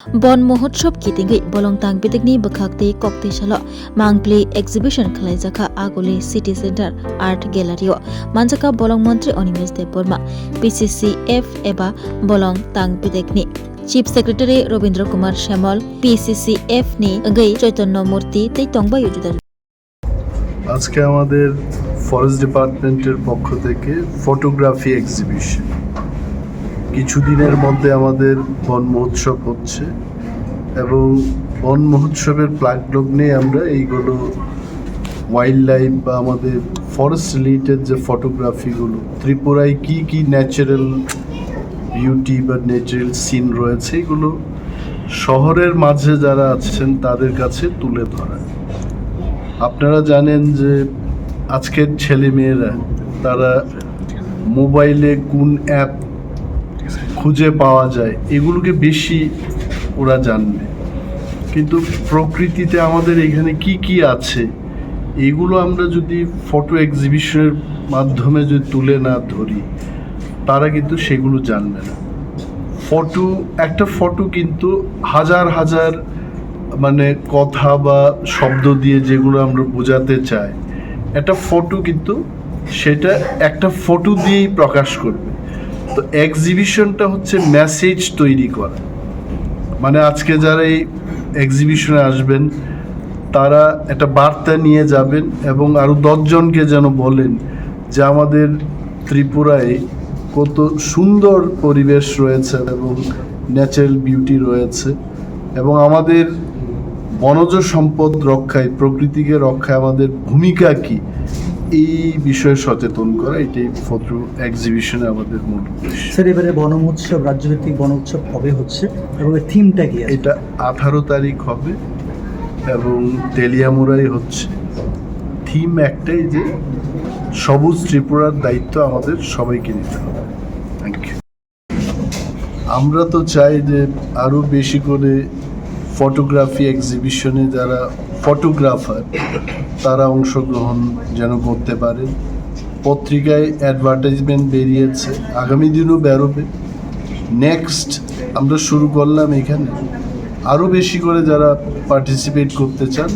Bon Mohotsop Kitingi Bolong Tang Bitigni Bakakti Kokti Shalo Mangpli Exhibition Kalaizaka Agoli City Center Art Gallery Manjaka Bolong Montri Onimes de Burma PCCF Eba Bolong Tang Bitigni Chief Secretary Robindra Kumar Shamal PCCF ni Gai Chaitanya Murti Tei Tongba Yujudar আজকে আমাদের forest ডিপার্টমেন্টের পক্ষ থেকে photography exhibition কিছুদিনের মধ্যে আমাদের বন মহোৎসব হচ্ছে এবং বন মহোৎসবের প্ল্যাগলগ্নে আমরা এইগুলো ওয়াইল্ড লাইফ বা আমাদের ফরেস্ট রিলেটেড যে ফটোগ্রাফিগুলো ত্রিপুরায় কি ন্যাচারাল বিউটি বা ন্যাচারাল সিন রয়েছে এগুলো শহরের মাঝে যারা আছেন তাদের কাছে তুলে ধরা। আপনারা জানেন যে আজকের ছেলেমেয়েরা তারা মোবাইলে কোন অ্যাপ খুঁজে পাওয়া যায় এগুলোকে বেশি ওরা জানবে, কিন্তু প্রকৃতিতে আমাদের এখানে কি আছে এগুলো আমরা যদি ফটো এক্সিবিশনের মাধ্যমে যদি তুলে না ধরি তারা কিন্তু সেগুলো জানবে না। একটা ফটো কিন্তু হাজার হাজার মানে কথা বা শব্দ দিয়ে যেগুলো আমরা বোঝাতে চাই একটা ফটো কিন্তু সেটা একটা ফটো দিয়েই প্রকাশ করবে। তো এক্সিবিশনটা হচ্ছে মেসেজ তৈরি করা, মানে আজকে যারা এই এক্সিবিশনে আসবেন তারা একটা বার্তা নিয়ে যাবেন এবং আরও 10 জনকে যেন বলেন যে আমাদের ত্রিপুরায় কত সুন্দর পরিবেশ রয়েছে এবং ন্যাচারাল বিউটি রয়েছে এবং আমাদের বনজ সম্পদ রক্ষায় প্রকৃতিকে রক্ষায় আমাদের ভূমিকা কি এই বিষয়ে সচেতন করা, এটাই ফটো এক্সিবিশনে আমাদের মূল উদ্দেশ্য। স্যার, এবারে বন মহোৎসব রাজ্যভিত্তিক বন উৎসব কবে হচ্ছে এবং এর থিমটা কি? এটা 18 তারিখ হবে এবং তেলিয়ামুড়াই হচ্ছে। থিম একটাই যে সবুজ ত্রিপুরার দায়িত্ব আমাদের সবাইকে নিতে হবে। Thank you. আমরা তো চাই যে আরও বেশি করে ফটোগ্রাফি এক্সিবিশনে যারা ফটোগ্রাফার তারা অংশগ্রহণ যেন করতে পারে। পত্রিকায় অ্যাডভার্টাইজমেন্ট বেরিয়েছে, আগামী দিনও বেরোবে। নেক্সট আমরা শুরু করলাম এখানে, আরও বেশি করে যারা পার্টিসিপেট করতে চান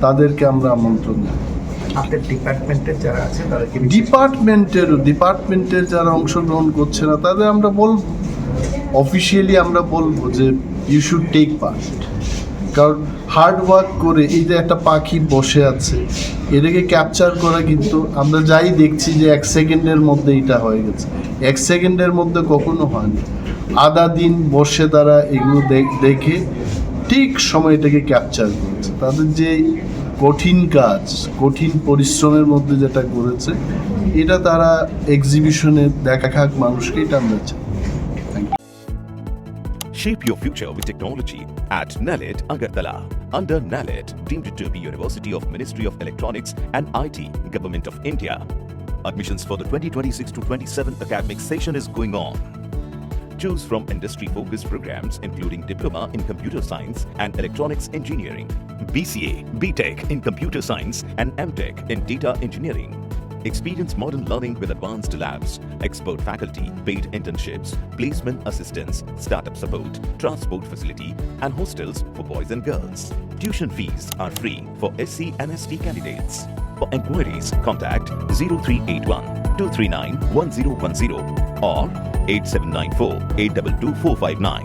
তাদেরকে আমরা আমন্ত্রণ জানাই। আপনাদের ডিপার্টমেন্টের যারা আছে তাদেরকে ডিপার্টমেন্টের যারা অংশগ্রহণ করছে না তাদের আমরা বলবো, অফিসিয়ালি আমরা বলবো যে ইউ শুড টেক পার্ট। কারণ হার্ড ওয়ার্ক করে এই যে একটা পাখি বসে আছে এটাকে ক্যাপচার করা কিন্তু আমরা যাই দেখছি যে 1 সেকেন্ডের মধ্যে এটা হয়ে গেছে, 1 সেকেন্ডের মধ্যে কখনো হয়নি। আধা দিন বসে তারা এগুলো দেখে ঠিক সময়টাকে ক্যাপচার করেছে। তাদের যে কঠিন কাজ, কঠিন পরিশ্রমের মধ্যে যেটা করেছে এটা তারা এক্সিবিশনে দেখাক মানুষকে, এটা আমরা চাই। Shape your future with technology at NALED Agartala. Under NALED, deemed to be University of Ministry of Electronics and IT, Government of India. Admissions for the 2026 to 27 academic session is going on. Choose from industry-focused programs including Diploma in Computer Science and Electronics Engineering, BCA, BTech in Computer Science and MTech in Data Engineering. Experience modern learning with advanced labs, expert faculty, paid internships, placement assistance, startup support, transport facility, and hostels for boys and girls. Tuition fees are free for SC and ST candidates. For enquiries, contact 0381 239 1010 or 8794 822 459.